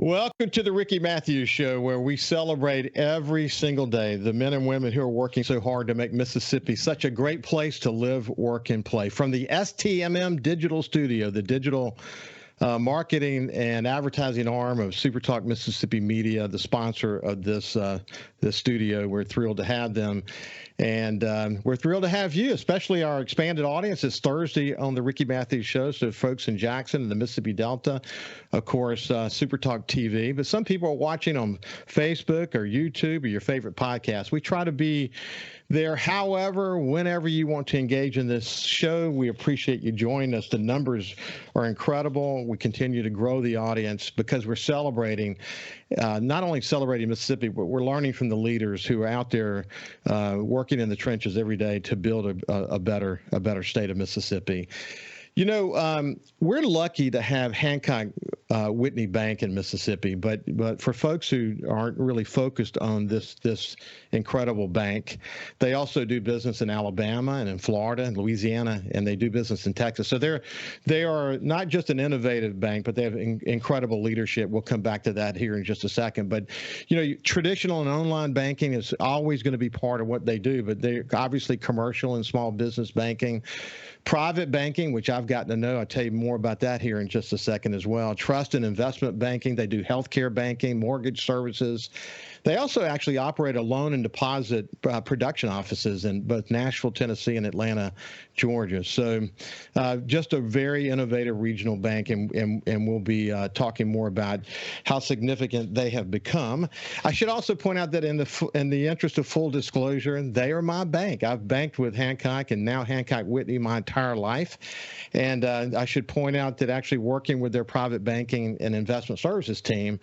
Welcome to the Ricky Mathews Show, where we celebrate every single day the men and women who are working so hard to make Mississippi such a great place to live, work, and play. From the STMM Digital Studio, the digital marketing and advertising arm of SuperTalk Mississippi Media, the sponsor of this studio. We're thrilled to have them. And we're thrilled to have you, especially our expanded audience. It's Thursday on the Ricky Mathews Show, so folks in Jackson and the Mississippi Delta, of course, SuperTalk TV. But some people are watching on Facebook or YouTube or your favorite podcast. We try to be there, however, whenever you want to engage in this show. We appreciate you joining us. The numbers are incredible. We continue to grow the audience because we're celebrating, not only celebrating Mississippi, but we're learning from the leaders who are out there working in the trenches every day to build a better state of Mississippi. You know, we're lucky to have Hancock Whitney Bank in Mississippi, but for folks who aren't really focused on this incredible bank, they also do business in Alabama and in Florida and Louisiana, and they do business in Texas. So they are not just an innovative bank, but they have incredible leadership. We'll come back to that here in just a second. But you know, traditional and online banking is always going to be part of what they do, but they're obviously commercial and small business banking. Private banking, which I've gotten to know, I'll tell you more about that here in just a second as well. Trust and investment banking. They do healthcare banking, mortgage services. They also actually operate a loan and deposit production offices in both Nashville, Tennessee, and Atlanta, Georgia. So just a very innovative regional bank, and we'll be talking more about how significant they have become. I should also point out that in the interest of full disclosure, they are my bank. I've banked with Hancock and now Hancock Whitney my entire life. And I should point out that actually working with their private banking and investment services team,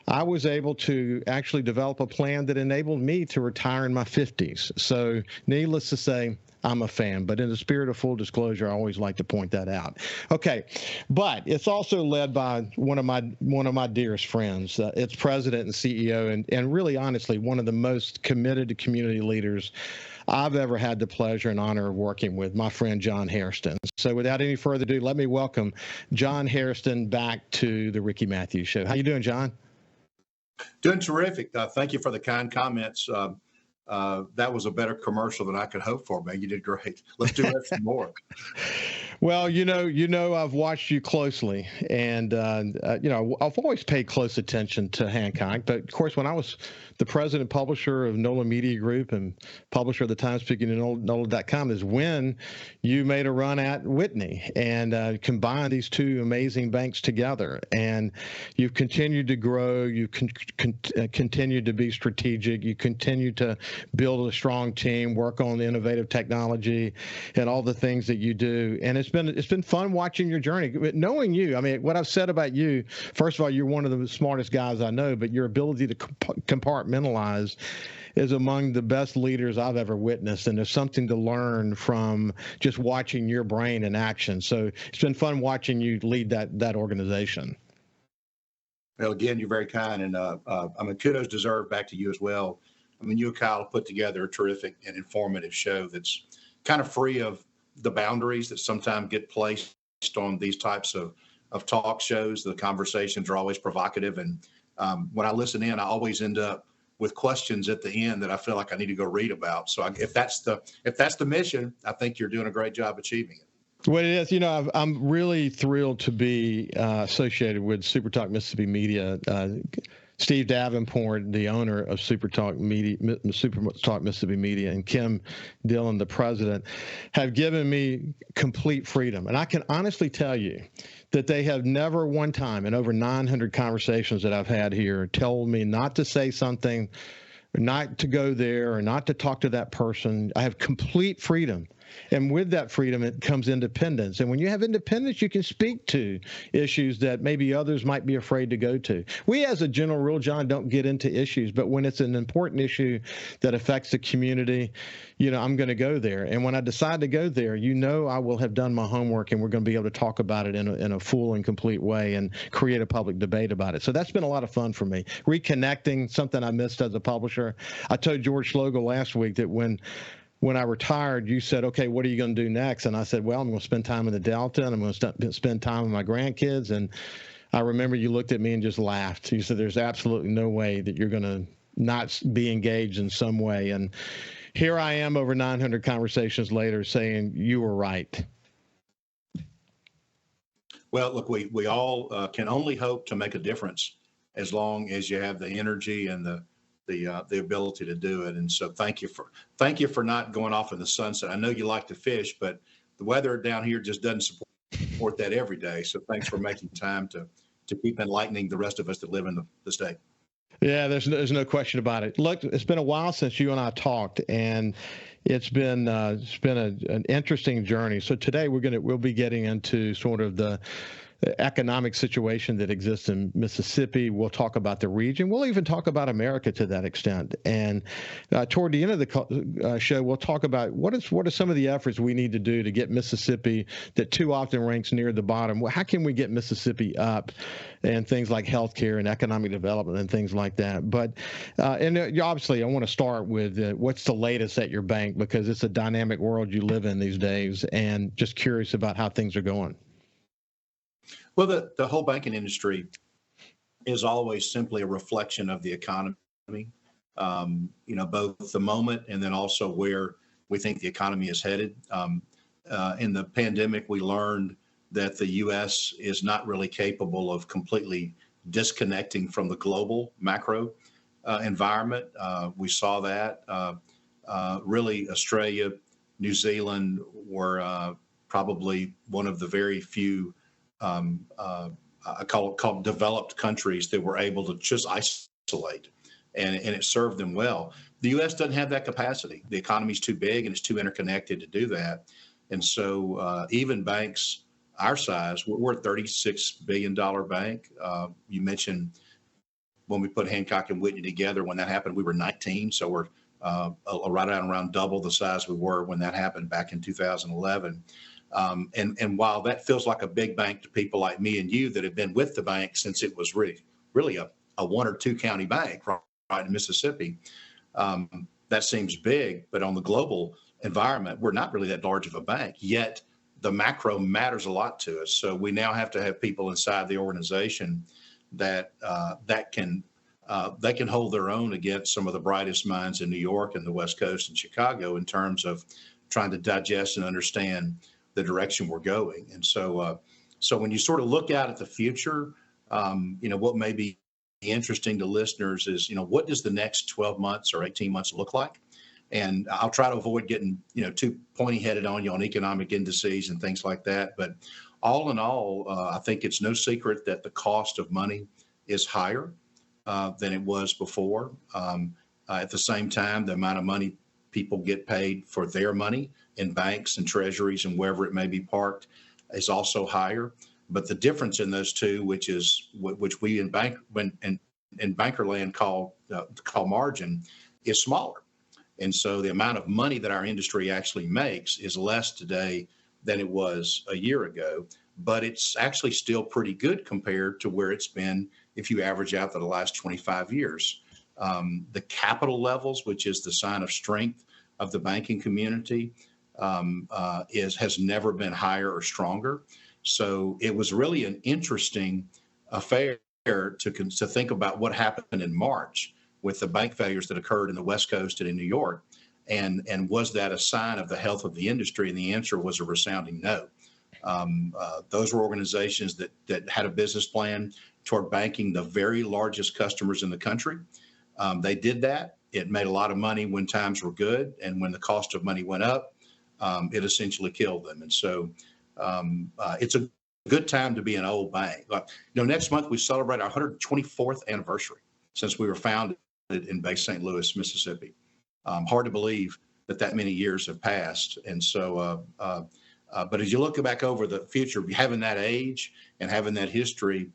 I was able to actually develop a plan that enabled me to retire in my 50s. So needless to say, I'm a fan, but in the spirit of full disclosure, I always like to point that out. Okay, but it's also led by one of my dearest friends. Its president and CEO, and really honestly, one of the most committed community leaders I've ever had the pleasure and honor of working with, my friend John Hairston. So without any further ado, let me welcome John Hairston back to the Ricky Mathews Show. How you doing, John? Doing terrific. Thank you for the kind comments. That was a better commercial than I could hope for, man. You did great. Let's do that some more. Well, you know, I've watched you closely, and I've always paid close attention to Hancock. But of course, when I was the president publisher of NOLA Media Group and publisher of the Times-Picayune and NOLA.com, is when you made a run at Whitney and combined these two amazing banks together. And you've continued to grow. You continued to be strategic. You continue to build a strong team, work on innovative technology, and all the things that you do. And it's been fun watching your journey. Knowing you, I mean, what I've said about you, first of all, you're one of the smartest guys I know, but your ability to compartmentalize is among the best leaders I've ever witnessed. And there's something to learn from just watching your brain in action. So it's been fun watching you lead that organization. Well, again, you're very kind. And I mean, kudos deserved back to you as well. I mean, you and Kyle put together a terrific and informative show that's kind of free of the boundaries that sometimes get placed on these types of talk shows. The conversations are always provocative. And when I listen in, I always end up with questions at the end that I feel like I need to go read about. So if that's the mission, I think you're doing a great job achieving it. Well, it is. You know, I'm really thrilled to be associated with SuperTalk Mississippi Media. Steve Davenport, the owner of SuperTalk Mississippi Media, and Kim Dillon, the president, have given me complete freedom. And I can honestly tell you that they have never one time in over 900 conversations that I've had here told me not to say something, or not to go there, or not to talk to that person. I have complete freedom. And with that freedom, it comes independence. And when you have independence, you can speak to issues that maybe others might be afraid to go to. We, as a general rule, John, don't get into issues, but when it's an important issue that affects the community, you know, I'm going to go there. And when I decide to go there, you know, I will have done my homework, and we're going to be able to talk about it in a full and complete way and create a public debate about it. So that's been a lot of fun for me. Reconnecting, something I missed as a publisher. I told George Schlegel last week that when I retired, you said, okay, what are you going to do next? And I said, well, I'm going to spend time in the Delta, and I'm going to spend time with my grandkids. And I remember you looked at me and just laughed. You said, "There's absolutely no way that you're going to not be engaged in some way." And here I am, over 900 conversations later, saying you were right. Well, look, we all can only hope to make a difference as long as you have the energy and the ability to do it. And so thank you for not going off in the sunset. I know you like to fish, but the weather down here just doesn't support that every day. So thanks for making time to keep enlightening the rest of us that live in the state. Yeah, there's no question about it. Look, it's been a while since you and I talked, and it's been an interesting journey. So today we'll be getting into sort of the economic situation that exists in Mississippi. We'll talk about the region. We'll even talk about America to that extent. And toward the end of the show, we'll talk about what are some of the efforts we need to do to get Mississippi, that too often ranks near the bottom. How can we get Mississippi up, and things like healthcare and economic development and things like that. But obviously, I want to start with what's the latest at your bank, because it's a dynamic world you live in these days, and just curious about how things are going. Well, the whole banking industry is always simply a reflection of the economy, both the moment and then also where we think the economy is headed. In the pandemic, we learned that the U.S. is not really capable of completely disconnecting from the global macro environment. We saw that. Really, Australia, New Zealand were probably one of the very few I call developed countries that were able to just isolate, and it served them well. The U.S. doesn't have that capacity. The economy is too big and it's too interconnected to do that. And so even banks our size, we're a $36 billion bank. You mentioned when we put Hancock and Whitney together, when that happened, we were 19. So we're right around double the size we were when that happened back in 2011. And while that feels like a big bank to people like me and you that have been with the bank since it was really a one or two county bank right in Mississippi, that seems big. But on the global environment, we're not really that large of a bank. Yet the macro matters a lot to us. So we now have to have people inside the organization that can hold their own against some of the brightest minds in New York and the West Coast and Chicago in terms of trying to digest and understand the direction we're going. And so when you sort of look out at the future, what may be interesting to listeners is, what does the next 12 months or 18 months look like? And I'll try to avoid getting, too pointy headed on you on economic indices and things like that. But all in all, I think it's no secret that the cost of money is higher than it was before. At the same time, the amount of money people get paid for their money in banks and treasuries and wherever it may be parked is also higher. But the difference in those two, which we in banker land call margin, is smaller. And so the amount of money that our industry actually makes is less today than it was a year ago. But it's actually still pretty good compared to where it's been if you average out the last 25 years. The capital levels, which is the sign of strength of the banking community, has never been higher or stronger. So it was really an interesting affair to think about what happened in March with the bank failures that occurred in the West Coast and in New York. And was that a sign of the health of the industry? And the answer was a resounding no. Those were organizations that had a business plan toward banking the very largest customers in the country. They did that. It made a lot of money when times were good. And when the cost of money went up, it essentially killed them. And so it's a good time to be an old bank. Next month we celebrate our 124th anniversary since we were founded in Bay St. Louis, Mississippi. Hard to believe that many years have passed. And so, but as you look back over the future, having that age and having that history,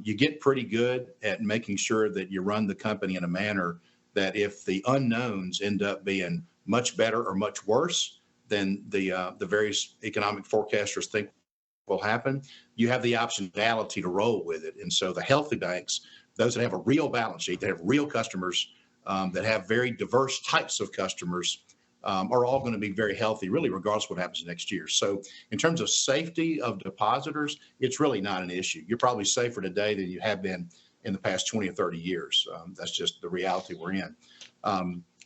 you get pretty good at making sure that you run the company in a manner that if the unknowns end up being much better or much worse than the various economic forecasters think will happen, you have the optionality to roll with it. And so the healthy banks, those that have a real balance sheet, that have real customers, that have very diverse types of customers, are all going to be very healthy, really, regardless of what happens next year. So in terms of safety of depositors, it's really not an issue. You're probably safer today than you have been in the past 20 or 30 years. That's just the reality we're in.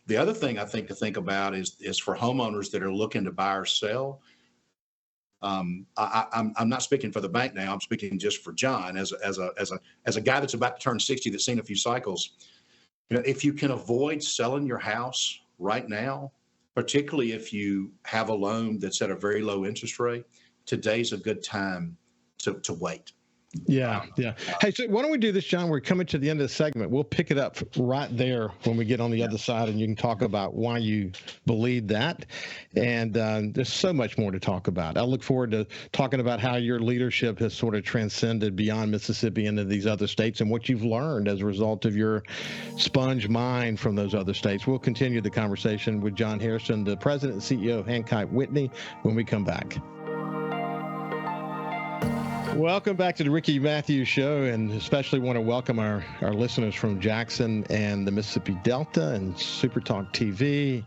The other thing I think to think about is for homeowners that are looking to buy or sell. I'm not speaking for the bank now. I'm speaking just for John as a guy that's about to turn 60, that's seen a few cycles. You know, if you can avoid selling your house right now, particularly if you have a loan that's at a very low interest rate, today's a good time to wait. Yeah. Hey, so why don't we do this, John? We're coming to the end of the segment. We'll pick it up right there when we get on the other side, and you can talk about why you believe that. And there's so much more to talk about. I look forward to talking about how your leadership has sort of transcended beyond Mississippi into these other states and what you've learned as a result of your sponge mind from those other states. We'll continue the conversation with John Hairston, the president and CEO of Hancock Whitney, when we come back. Welcome back to the Ricky Mathews Show, and especially want to welcome our listeners from Jackson and the Mississippi Delta and SuperTalk TV.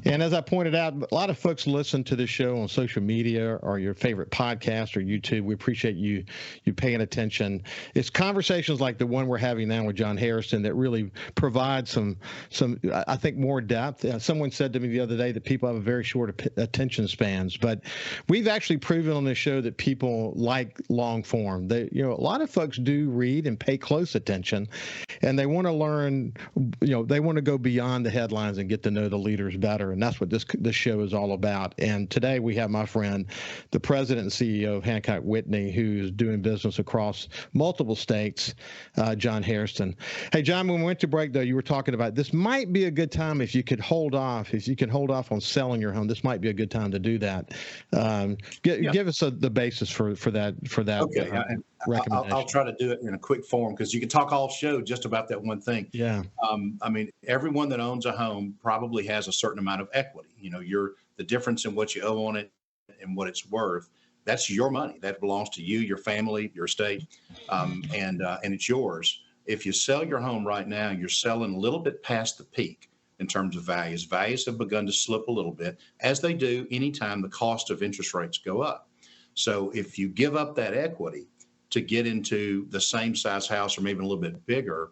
And as I pointed out, a lot of folks listen to this show on social media or your favorite podcast or YouTube. We appreciate you paying attention. It's conversations like the one we're having now with John Hairston that really provide some I think, more depth. Someone said to me the other day that people have a very short attention spans, but we've actually proven on this show that people like long form. A lot of folks do read and pay close attention, and they want to learn. They want to go beyond the headlines and get to know the leaders better. And that's what this show is all about. And today we have my friend, the president and CEO of Hancock Whitney, who's doing business across multiple states, John Hairston. Hey, John, when we went to break, though, you were talking about this might be a good time if you could hold off. If you can hold off on selling your home, this might be a good time to do that. Give us the basis for that. Okay, I'll try to do it in a quick form because you can talk all show just about that one thing. Yeah. I mean, everyone that owns a home probably has a certain amount of equity. The difference in what you owe on it and what it's worth. That's your money. That belongs to you, your family, your estate, and it's yours. If you sell your home right now, you're selling a little bit past the peak in terms of values. Values have begun to slip a little bit, as they do anytime the cost of interest rates go up. So if you give up that equity to get into the same size house or maybe a little bit bigger,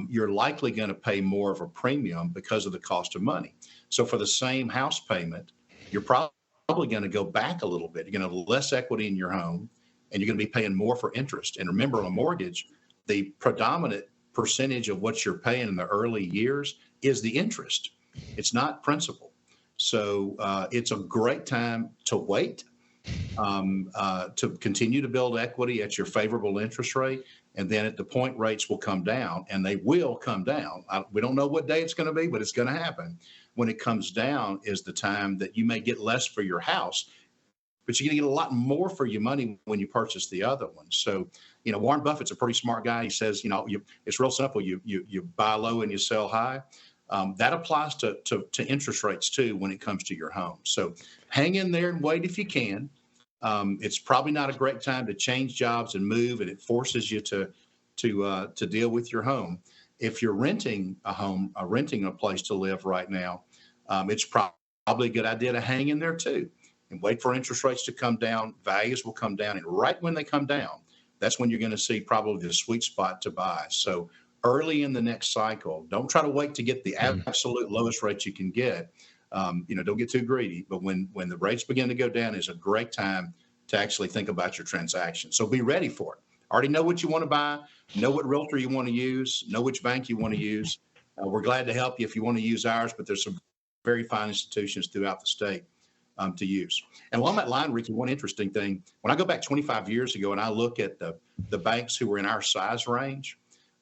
you're likely going to pay more of a premium because of the cost of money. So for the same house payment, you're probably going to go back a little bit. You're going to have less equity in your home, and you're going to be paying more for interest. And remember, on a mortgage, the predominant percentage of what you're paying in the early years is the interest. It's not principal. So it's a great time to wait, to continue to build equity at your favorable interest rate. And then at the point rates will come down, and they will come down. We don't know what day it's going to be, but it's going to happen. When it comes down is the time that you may get less for your house, but you're going to get a lot more for your money when you purchase the other one. So, Warren Buffett's a pretty smart guy. He says, it's real simple. You buy low and you sell high. That applies to interest rates too when it comes to your home. So hang in there and wait if you can. It's probably not a great time to change jobs and move, and it forces you to deal with your home. If you're renting a home, renting a place to live right now, it's probably a good idea to hang in there too and wait for interest rates to come down. Values will come down, and right when they come down, that's when you're going to see probably the sweet spot to buy. So early in the next cycle, don't try to wait to get the absolute lowest rate you can get. Don't get too greedy, but when the rates begin to go down is a great time to actually think about your transaction. So be ready for it. Already know what you want to buy, know what realtor you want to use, know which bank you want to use. We're glad to help you if you want to use ours, but there's some very fine institutions throughout the state to use. And along that line, Ricky, one interesting thing, when I go back 25 years ago and I look at the banks who were in our size range,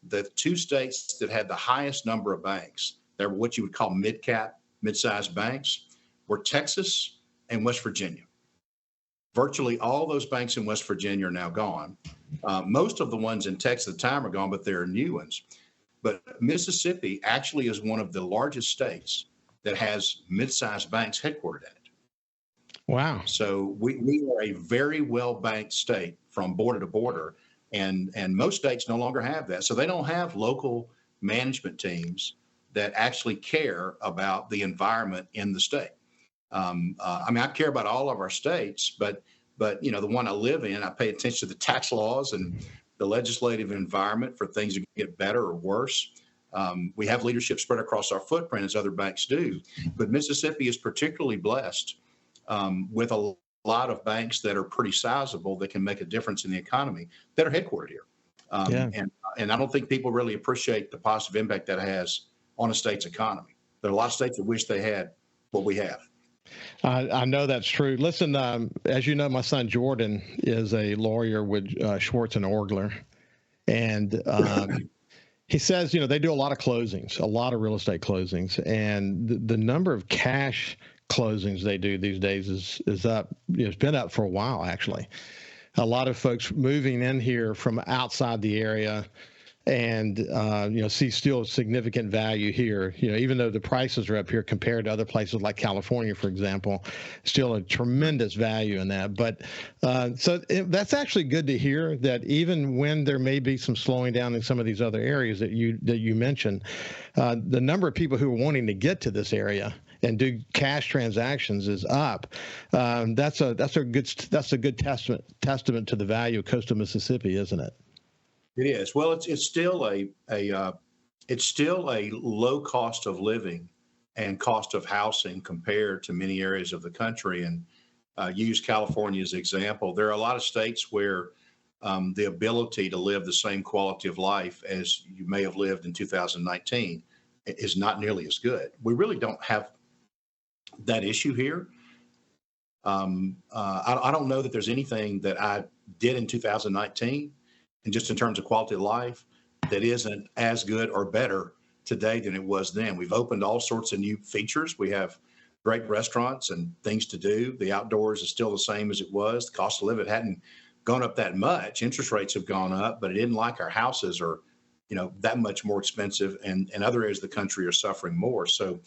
the two states that had the highest number of banks, they were what you would call mid-sized banks, were Texas and West Virginia. Virtually all those banks in West Virginia are now gone. Most of the ones in Texas at the time are gone, but there are new ones. But Mississippi actually is one of the largest states that has mid-sized banks headquartered in it. Wow. So we are a very well-banked state from border to border, and most states no longer have that. So they don't have local management teams that actually care about the environment in the state. I mean, I care about all of our states, but the one I live in, I pay attention to the tax laws and the legislative environment for things to get better or worse. We have leadership spread across our footprint as other banks do, but Mississippi is particularly blessed with a lot of banks that are pretty sizable that can make a difference in the economy that are headquartered here. And I don't think people really appreciate the positive impact that has on a state's economy. There are a lot of states that wish they had what we have. I know that's true. Listen, as you know, my son Jordan is a lawyer with Schwartz and Orgler, and he says, they do a lot of closings, a lot of real estate closings, and the number of cash closings they do these days is up. It's been up for a while, actually. A lot of folks moving in here from outside the area and, see still significant value here, even though the prices are up here compared to other places like California, for example, still a tremendous value in that. But that's actually good to hear that even when there may be some slowing down in some of these other areas that you mentioned, the number of people who are wanting to get to this area and do cash transactions is up. That's a good testament to the value of coastal Mississippi, isn't it? It is. Well, it's still a low cost of living and cost of housing compared to many areas of the country. And use California as an example. There are a lot of states where the ability to live the same quality of life as you may have lived in 2019 is not nearly as good. We really don't have that issue here. I don't know that there's anything that I did in 2019, and just in terms of quality of life, that isn't as good or better today than it was then. We've opened all sorts of new features. We have great restaurants and things to do. The outdoors is still the same as it was. The cost of living hadn't gone up that much. Interest rates have gone up, but it isn't like our houses are, that much more expensive, and other areas of the country are suffering more. So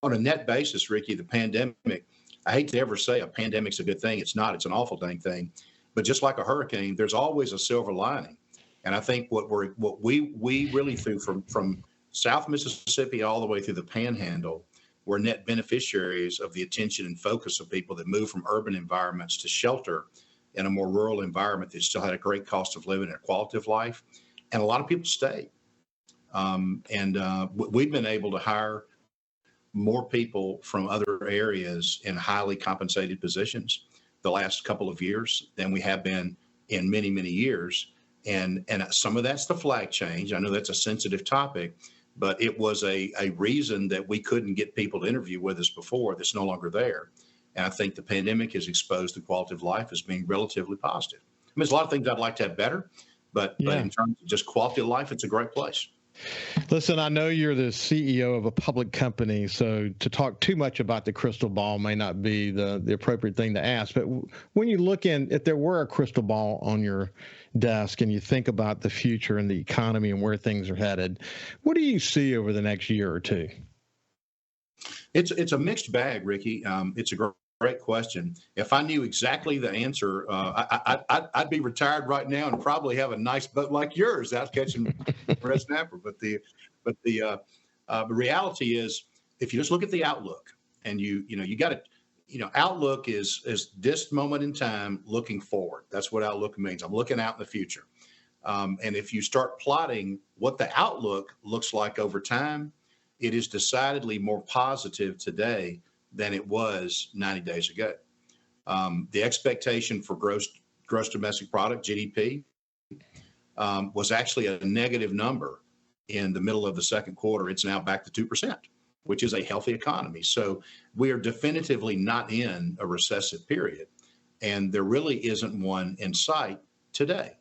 on a net basis, Ricky, the pandemic, I hate to ever say a pandemic's a good thing. It's not. It's an awful dang thing. But just like a hurricane, there's always a silver lining. And I think what we really through from South Mississippi all the way through the Panhandle, we're net beneficiaries of the attention and focus of people that move from urban environments to shelter in a more rural environment that still had a great cost of living and a quality of life. And a lot of people stay. We've been able to hire more people from other areas in highly compensated positions the last couple of years than we have been in many, many years. And some of that's the flag change. I know that's a sensitive topic, but it was a reason that we couldn't get people to interview with us before that's no longer there. And I think the pandemic has exposed the quality of life as being relatively positive. I mean, there's a lot of things I'd like to have better, but in terms of just quality of life, it's a great place. Listen, I know you're the CEO of a public company, so to talk too much about the crystal ball may not be the appropriate thing to ask. But when you look if there were a crystal ball on your desk and you think about the future and the economy and where things are headed, what do you see over the next year or two? It's a mixed bag, Ricky. It's a great question. If I knew exactly the answer, I'd be retired right now and probably have a nice boat like yours out catching red snapper. But the reality is, if you just look at the outlook, and you got to, outlook is this moment in time looking forward. That's what outlook means. I'm looking out in the future. And if you start plotting what the outlook looks like over time, it is decidedly more positive today than it was 90 days ago. The expectation for gross domestic product, GDP, was actually a negative number in the middle of the second quarter. It's now back to 2%, which is a healthy economy. So we are definitively not in a recessive period, and there really isn't one in sight today.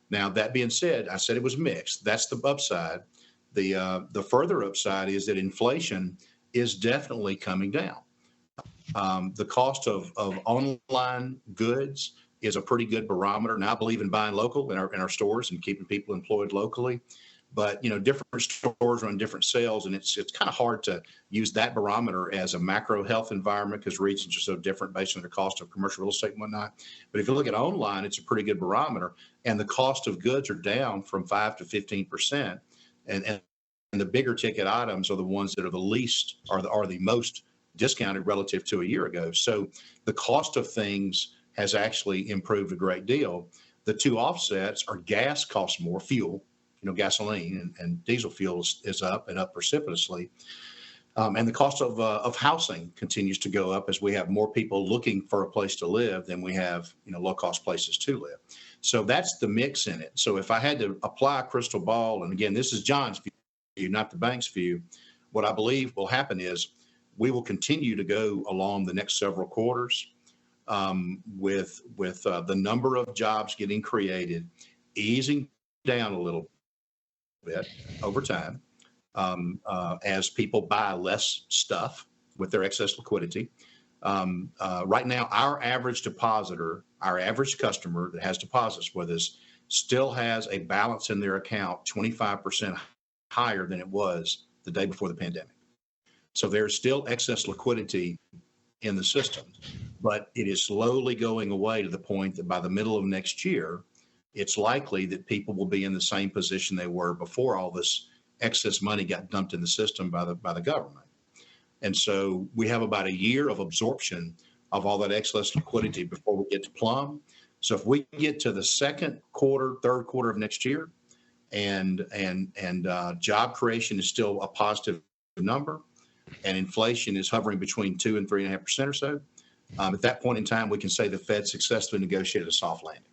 Now, that being said, I said it was mixed. That's the upside. The further upside is that inflation is definitely coming down. The cost of online goods is a pretty good barometer. Now, I believe in buying local in our stores and keeping people employed locally. But, different stores run different sales, and it's kind of hard to use that barometer as a macro health environment because regions are so different based on the cost of commercial real estate and whatnot. But if you look at online, it's a pretty good barometer, and the cost of goods are down from 5 to 15%. And the bigger ticket items are the ones that are the least, are the most discounted relative to a year ago. So the cost of things has actually improved a great deal. The two offsets are gas costs more, fuel, gasoline and diesel fuel is up and up precipitously. And the cost of housing continues to go up as we have more people looking for a place to live than we have, low cost places to live. So that's the mix in it. So if I had to apply a crystal ball, and again, this is John's view, not the bank's view, what I believe will happen is we will continue to go along the next several quarters with the number of jobs getting created, easing down a little bit over time. As people buy less stuff with their excess liquidity. Right now, our average depositor, our average customer that has deposits with us still has a balance in their account 25% higher than it was the day before the pandemic. So there's still excess liquidity in the system, but it is slowly going away to the point that by the middle of next year, it's likely that people will be in the same position they were before all this excess money got dumped in the system by the government. And so we have about a year of absorption of all that excess liquidity before we get to plumb. So if we get to the second quarter, third quarter of next year, and job creation is still a positive number, and inflation is hovering between 2 and 3.5% or so, at that point in time, we can say the Fed successfully negotiated a soft landing.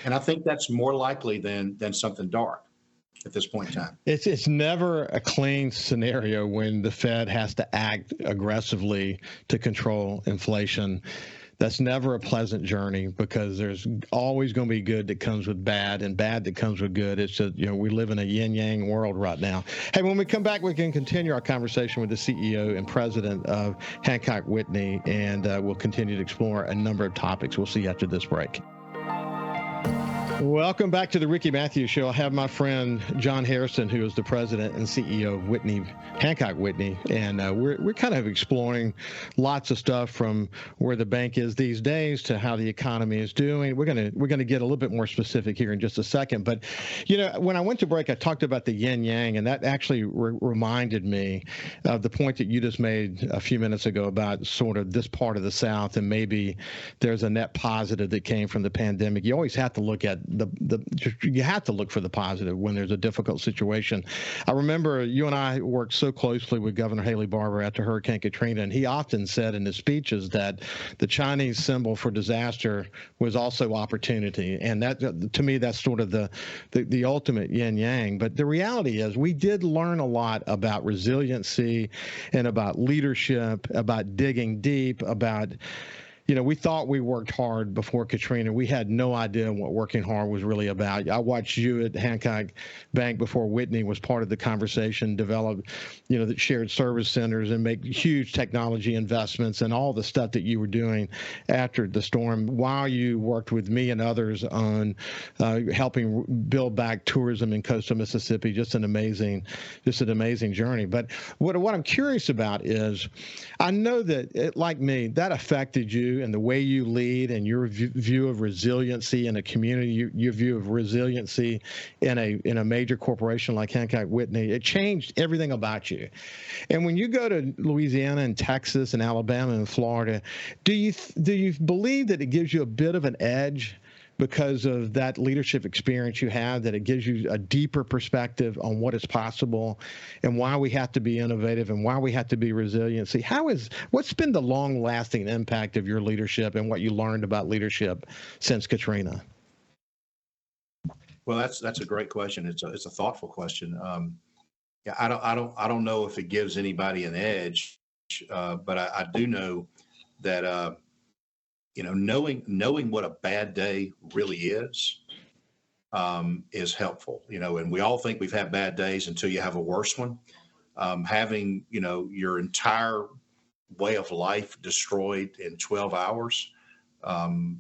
And I think that's more likely than something dark at this point in time. It's never a clean scenario when the Fed has to act aggressively to control inflation. That's never a pleasant journey because there's always going to be good that comes with bad and bad that comes with good. It's just, we live in a yin-yang world right now. Hey, when we come back, we can continue our conversation with the CEO and president of Hancock Whitney, and we'll continue to explore a number of topics. We'll see you after this break. Welcome back to the Ricky Mathews Show. I have my friend John Hairston, who is the president and CEO of Hancock Whitney, and we're kind of exploring lots of stuff from where the bank is these days to how the economy is doing. We're gonna get a little bit more specific here in just a second, but when I went to break, I talked about the yin yang, and that actually reminded me of the point that you just made a few minutes ago about sort of this part of the South, and maybe there's a net positive that came from the pandemic. You always have to look at you have to look for the positive when there's a difficult situation. I remember you and I worked so closely with Governor Haley Barbour after Hurricane Katrina, and he often said in his speeches that the Chinese symbol for disaster was also opportunity. And that, to me, that's sort of the ultimate yin yang. But the reality is we did learn a lot about resiliency and about leadership, about digging deep, about we thought we worked hard before Katrina. We had no idea what working hard was really about. I watched you at Hancock Bank before Whitney was part of the conversation, develop, the shared service centers and make huge technology investments and all the stuff that you were doing after the storm while you worked with me and others on helping build back tourism in coastal Mississippi. Just an amazing journey. But what I'm curious about is I know that, like me, that affected you and the way you lead and your view of resiliency in a community, your view of resiliency in a major corporation like Hancock Whitney. It changed everything about you. And when you go to Louisiana and Texas and Alabama and Florida, do you believe that it gives you a bit of an edge because of that leadership experience you have, that it gives you a deeper perspective on what is possible and why we have to be innovative and why we have to be resilient? What's been the long-lasting impact of your leadership and what you learned about leadership since Katrina? Well, that's a great question. It's a thoughtful question. I don't know if it gives anybody an edge, but I do know that knowing what a bad day really is helpful, and we all think we've had bad days until you have a worse one. Having, your entire way of life destroyed in 12 hours,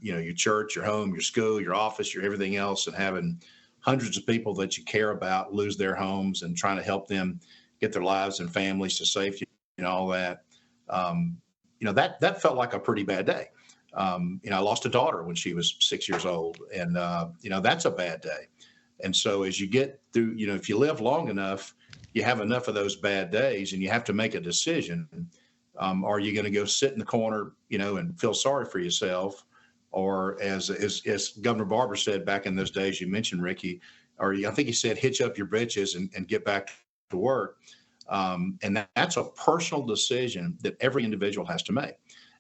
your church, your home, your school, your office, your everything else, and having hundreds of people that you care about lose their homes and trying to help them get their lives and families to safety and all that, that felt like a pretty bad day. I lost a daughter when she was 6 years old, and that's a bad day. And so as you get through, if you live long enough, you have enough of those bad days and you have to make a decision. Are you going to go sit in the corner, and feel sorry for yourself? Or as Governor Barber said back in those days you mentioned, Ricky, or I think he said, hitch up your britches and get back to work. And that's a personal decision that every individual has to make.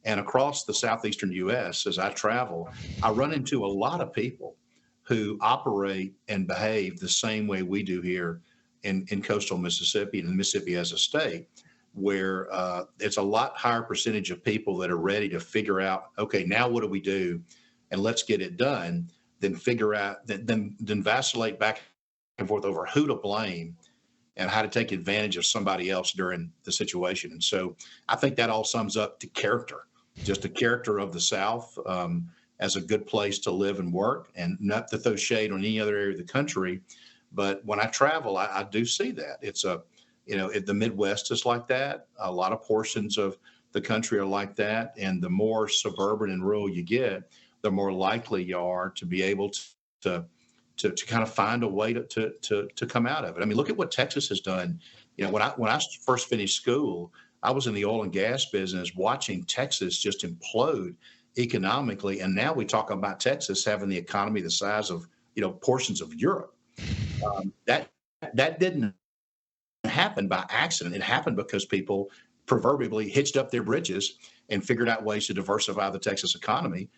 And across the southeastern U.S., as I travel, I run into a lot of people who operate and behave the same way we do here in coastal Mississippi and Mississippi as a state, where it's a lot higher percentage of people that are ready to figure out, okay, now what do we do? And let's get it done, than vacillate back and forth over who to blame and how to take advantage of somebody else during the situation. And so I think that all sums up to character, just the character of the South as a good place to live and work, and not to throw shade on any other area of the country. But when I travel, I do see that. It's the Midwest is like that. A lot of portions of the country are like that. And the more suburban and rural you get, the more likely you are to be able to kind of find a way to come out of it. I mean, look at what Texas has done. When I first finished school, I was in the oil and gas business, watching Texas just implode economically. And now we talk about Texas having the economy the size of, portions of Europe. That didn't happen by accident. It happened because people proverbially hitched up their britches and figured out ways to diversify the Texas economy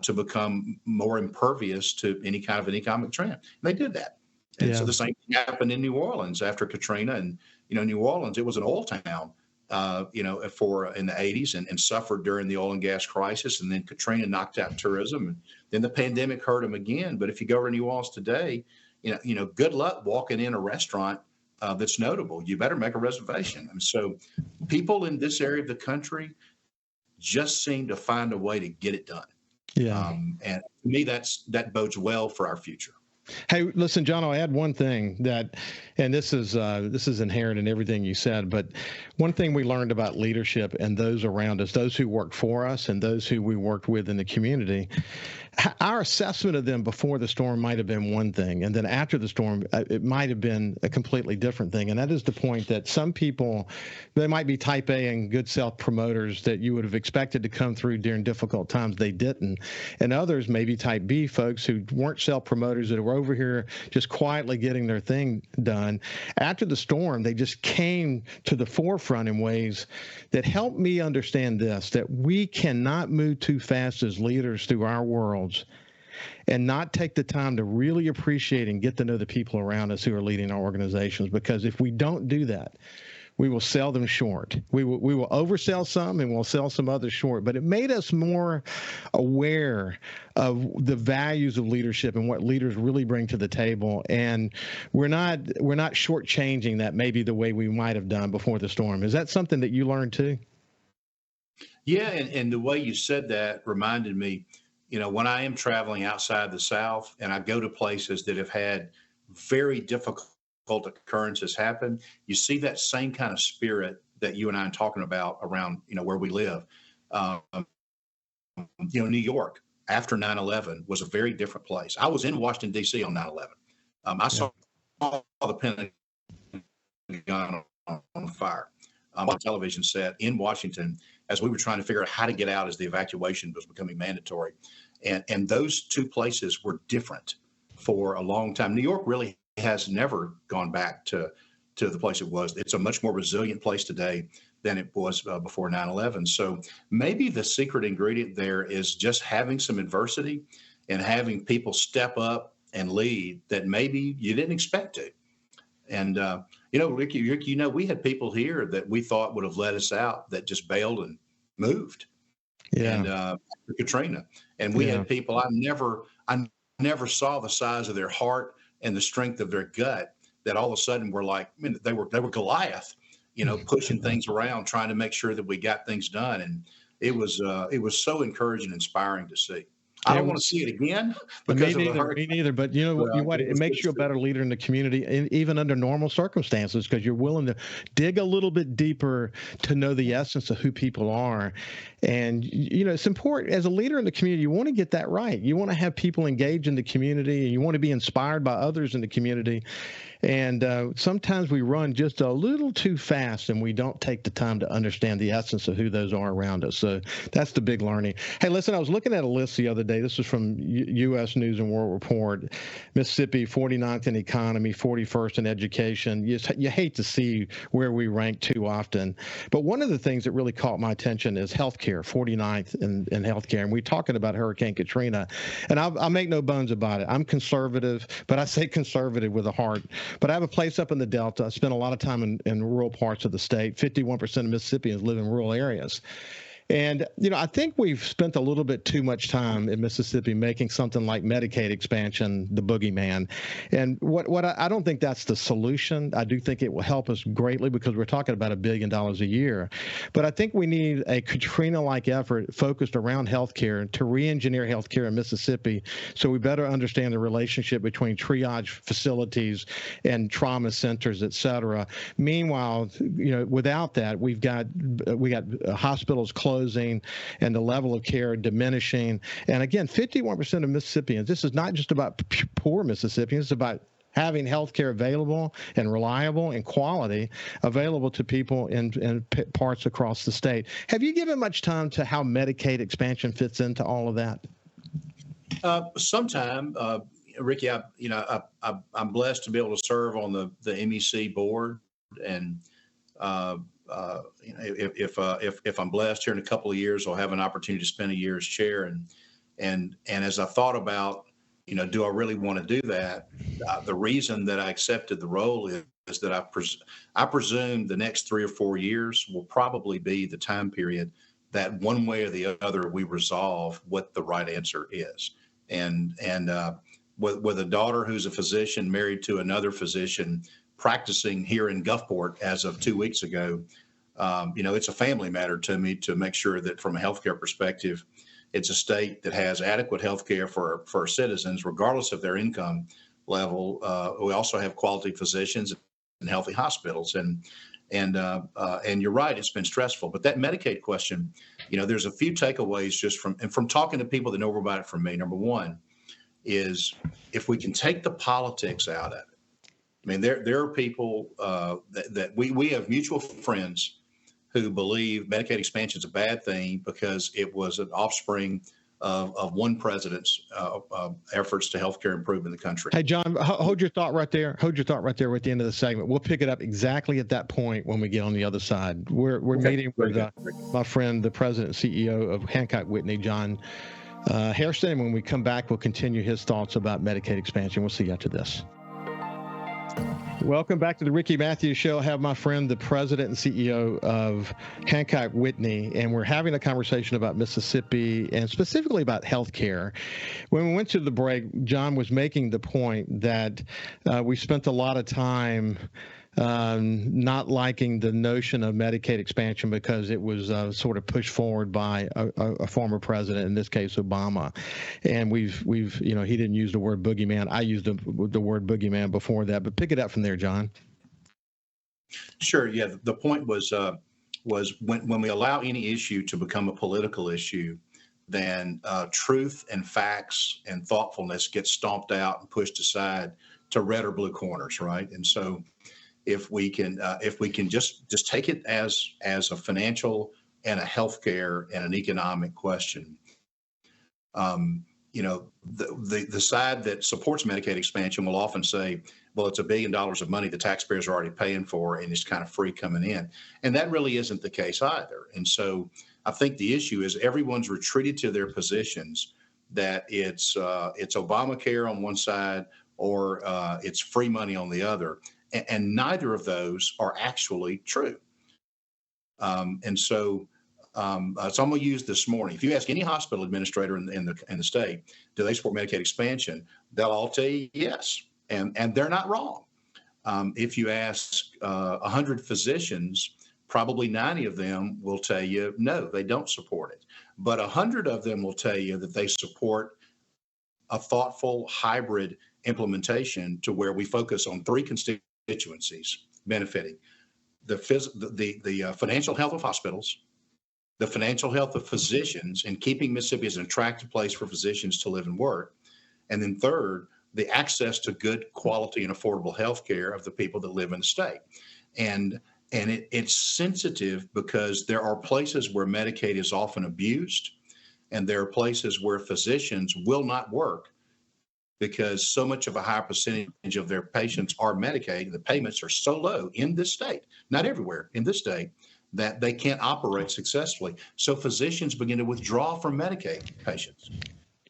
to become more impervious to any kind of an economic trend. And they did that. And so the same thing happened in New Orleans after Katrina. And, New Orleans, it was an oil town, in the 80s and suffered during the oil and gas crisis. And then Katrina knocked out tourism. And then the pandemic hurt them again. But if you go to New Orleans today, good luck walking in a restaurant that's notable. You better make a reservation. And so people in this area of the country just seem to find a way to get it done. Yeah. And to me, that bodes well for our future. Hey, listen, John, I'll add one thing and this is inherent in everything you said, but one thing we learned about leadership and those around us, those who worked for us and those who we worked with in the community, our assessment of them before the storm might have been one thing, and then after the storm, it might have been a completely different thing. And that is the point that some people, they might be type A and good self-promoters that you would have expected to come through during difficult times. They didn't. And others, maybe type B folks who weren't self-promoters, that were over here just quietly getting their thing done. After the storm, they just came to the forefront in ways that helped me understand this, that we cannot move too fast as leaders through our worlds and not take the time to really appreciate and get to know the people around us who are leading our organizations. Because if we don't do that, we will sell them short. We will oversell some and we'll sell some others short. But it made us more aware of the values of leadership and what leaders really bring to the table. And we're not shortchanging that maybe the way we might have done before the storm. Is that something that you learned too? Yeah, and the way you said that reminded me, when I am traveling outside the South and I go to places that have had very difficult occurrences happen, you see that same kind of spirit that you and I are talking about around, where we live. New York after 9/11 was a very different place. I was in Washington, D.C. on 9/11. I saw the Pentagon on fire on a television set in Washington as we were trying to figure out how to get out as the evacuation was becoming mandatory. And those two places were different for a long time. New York really has never gone back to the place it was. It's a much more resilient place today than it was before 9/11. So maybe the secret ingredient there is just having some adversity and having people step up and lead that maybe you didn't expect to. And, Ricky, we had people here that we thought would have let us out that just bailed and moved. Yeah. And after Katrina. And we had people I never saw the size of their heart and the strength of their gut that all of a sudden were like, they were Goliath, pushing things around, trying to make sure that we got things done. And it was so encouraging and inspiring to see. I don't want to see it again because of the hurricane. Me neither. But you know what? It makes you a better leader in the community, even under normal circumstances, because you're willing to dig a little bit deeper to know the essence of who people are. And you know, it's important as a leader in the community. You want to get that right. You want to have people engage in the community, and you want to be inspired by others in the community. And sometimes we run just a little too fast, and we don't take the time to understand the essence of who those are around us. So that's the big learning. Hey, listen, I was looking at a list the other day. This was from U.S. News and World Report. Mississippi, 49th in economy, 41st in education. You hate to see where we rank too often. But one of the things that really caught my attention is healthcare, 49th in healthcare. And we're talking about Hurricane Katrina. And I'll make no bones about it. I'm conservative, but I say conservative with a heart. But I have a place up in the Delta. I spent a lot of time in rural parts of the state. 51% of Mississippians live in rural areas. And, you know, I think we've spent a little bit too much time in Mississippi making something like Medicaid expansion the boogeyman. And what I don't think that's the solution. I do think it will help us greatly because we're talking about $1 billion a year. But I think we need a Katrina-like effort focused around healthcare to re-engineer healthcare in Mississippi so we better understand the relationship between triage facilities and trauma centers, et cetera. Meanwhile, you know, without that, we got hospitals closing and the level of care diminishing. And again, 51% of Mississippians, this is not just about poor Mississippians, it's about having health care available and reliable and quality available to people in parts across the state. Have you given much time to how Medicaid expansion fits into all of that? Sometime, Ricky, I'm blessed to be able to serve on the MEC board, and if I'm blessed here in a couple of years, I'll have an opportunity to spend a year as chair. And as I thought about, you know, do I really want to do that? The reason that I accepted the role is that I presume the next 3 or 4 years will probably be the time period that one way or the other we resolve what the right answer is. And with a daughter who's a physician married to another physician practicing here in Gulfport as of 2 weeks ago, you know, it's a family matter to me to make sure that from a healthcare perspective, it's a state that has adequate healthcare for our citizens, regardless of their income level. We also have quality physicians and healthy hospitals. And you're right, it's been stressful. But that Medicaid question, you know, there's a few takeaways just from talking to people that know about it from me. Number one is if we can take the politics out of it. I mean, there are people that we have mutual friends who believe Medicaid expansion is a bad thing because it was an offspring of one president's efforts to healthcare improve in the country. Hey, John, hold your thought right there. Hold your thought right there at the end of the segment. We'll pick it up exactly at that point when we get on the other side. We're meeting with my friend, the president and CEO of Hancock Whitney, John Hairston. And when we come back, we'll continue his thoughts about Medicaid expansion. We'll see you after this. Welcome back to the Ricky Mathews Show. I have my friend, the president and CEO of Hancock Whitney, and we're having a conversation about Mississippi and specifically about health care. When we went to the break, John was making the point that we spent a lot of time not liking the notion of Medicaid expansion because it was sort of pushed forward by a former president, in this case Obama. And we've you know, he didn't use the word boogeyman. I used the word boogeyman before that, but pick it up from there, John. Sure. Yeah. The point was when we allow any issue to become a political issue, then truth and facts and thoughtfulness get stomped out and pushed aside to red or blue corners, right? And so if we can just take it as a financial and a healthcare and an economic question, you know, the side that supports Medicaid expansion will often say, well, it's $1 billion of money the taxpayers are already paying for, and it's kind of free coming in. And that really isn't the case either. And so I think the issue is everyone's retreated to their positions that it's Obamacare on one side or it's free money on the other. And neither of those are actually true. So I'm going to use this morning. If you ask any hospital administrator in the state, do they support Medicaid expansion? They'll all tell you yes, and they're not wrong. If you ask 100 physicians, probably 90 of them will tell you no, they don't support it. but 100 of them will tell you that they support a thoughtful hybrid implementation to where we focus on three constituencies benefiting the financial health of hospitals, the financial health of physicians, and keeping Mississippi as an attractive place for physicians to live and work. And then third, the access to good quality and affordable health care of the people that live in the state. And it's sensitive because there are places where Medicaid is often abused, and there are places where physicians will not work because so much of a high percentage of their patients are Medicaid. The payments are so low in this state, not everywhere, in this state, that they can't operate successfully. So physicians begin to withdraw from Medicaid patients.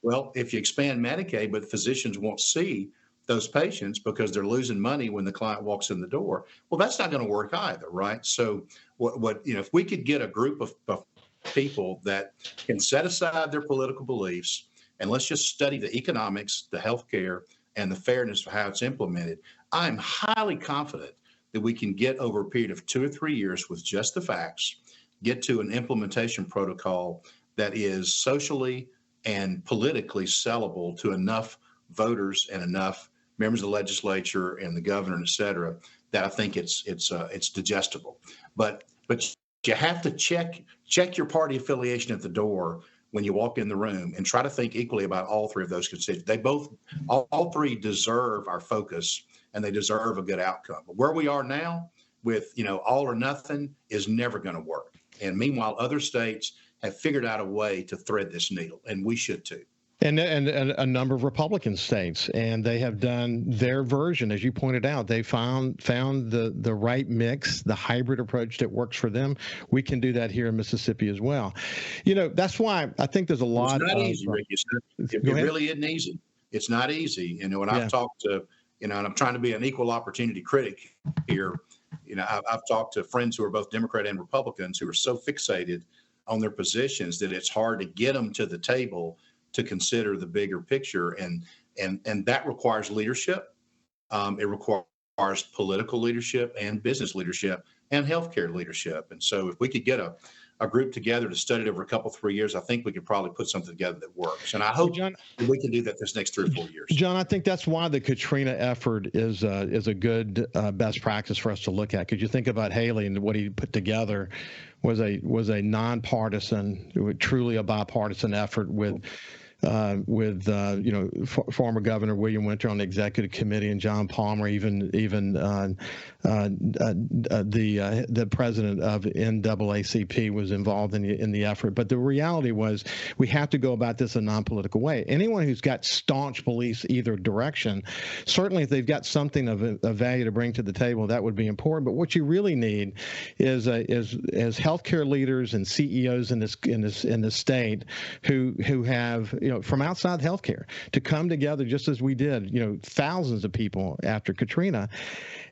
Well, if you expand Medicaid, but physicians won't see those patients because they're losing money when the client walks in the door, well, that's not going to work either, right? So if we could get a group of people that can set aside their political beliefs and let's just study the economics, the healthcare, and the fairness of how it's implemented, I'm highly confident that we can get over a period of 2 or 3 years with just the facts, get to an implementation protocol that is socially and politically sellable to enough voters and enough members of the legislature and the governor, et cetera, that I think it's digestible. But you have to check your party affiliation at the door when you walk in the room and try to think equally about all three of those constituents. They both, all three deserve our focus and they deserve a good outcome. But where we are now with, all or nothing is never going to work. And meanwhile, other states have figured out a way to thread this needle, and we should too. And a number of Republican states, and they have done their version, as you pointed out. They found the right mix, the hybrid approach that works for them. We can do that here in Mississippi as well. That's why I think there's a lot. It's not easy, Ricky. It really isn't easy. It's not easy. When I've talked to, and I'm trying to be an equal opportunity critic here. I've talked to friends who are both Democrat and Republicans who are so fixated on their positions that it's hard to get them to the table to consider the bigger picture, and that requires leadership. It requires political leadership and business leadership and healthcare leadership. And so, if we could get a group together to study it over a couple, 3 years, I think we could probably put something together that works. And I hope that we can do that this next 3 or 4 years. John, I think that's why the Katrina effort is a good best practice for us to look at. Because you think about Haley and what he put together was a nonpartisan, truly a bipartisan effort with former Governor William Winter on the executive committee and John Palmer, even the president of NAACP was involved in the effort. But the reality was we have to go about this in a non-political way. Anyone who's got staunch beliefs either direction, certainly if they've got something of value to bring to the table, that would be important. But what you really need is healthcare leaders and CEOs in this state who have from outside healthcare to come together, just as we did, thousands of people after Katrina,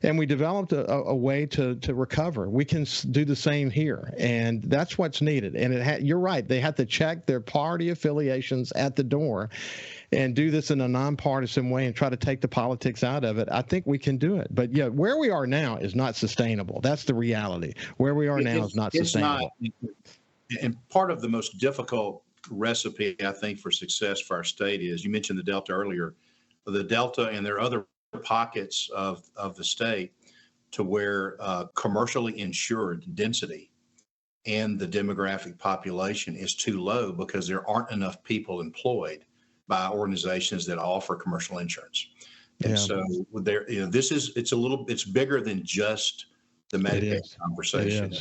and we developed a way to recover. We can do the same here, and that's what's needed. And you're right; they have to check their party affiliations at the door, and do this in a nonpartisan way, and try to take the politics out of it. I think we can do it. But where we are now is not sustainable. That's the reality. Where we are now is not sustainable. And part of the most difficult recipe, I think, for success for our state is, you mentioned the Delta earlier, the Delta, and there are other pockets of the state to where commercially insured density and the demographic population is too low because there aren't enough people employed by organizations that offer commercial insurance. And so there, it's bigger than just the Medicaid conversation.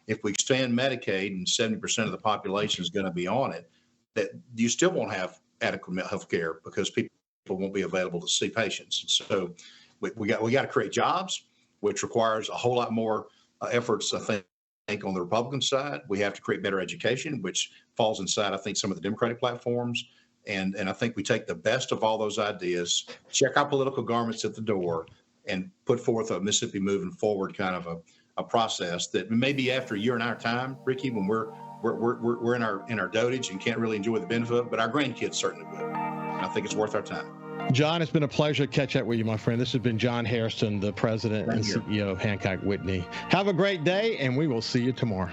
If we expand Medicaid and 70% of the population is going to be on it, that you still won't have adequate health care because people won't be available to see patients. And so we got to create jobs, which requires a whole lot more efforts, I think, on the Republican side. We have to create better education, which falls inside, I think, some of the Democratic platforms. And I think we take the best of all those ideas, check our political garments at the door, and put forth a Mississippi moving forward kind of a process that maybe after a year in our time, Ricky, when we're in our dotage and can't really enjoy the benefit of it, but our grandkids certainly will. And I think it's worth our time. John, it's been a pleasure to catch up with you, my friend. This has been John Hairston, the president and CEO of Hancock Whitney. Have a great day, and we will see you tomorrow.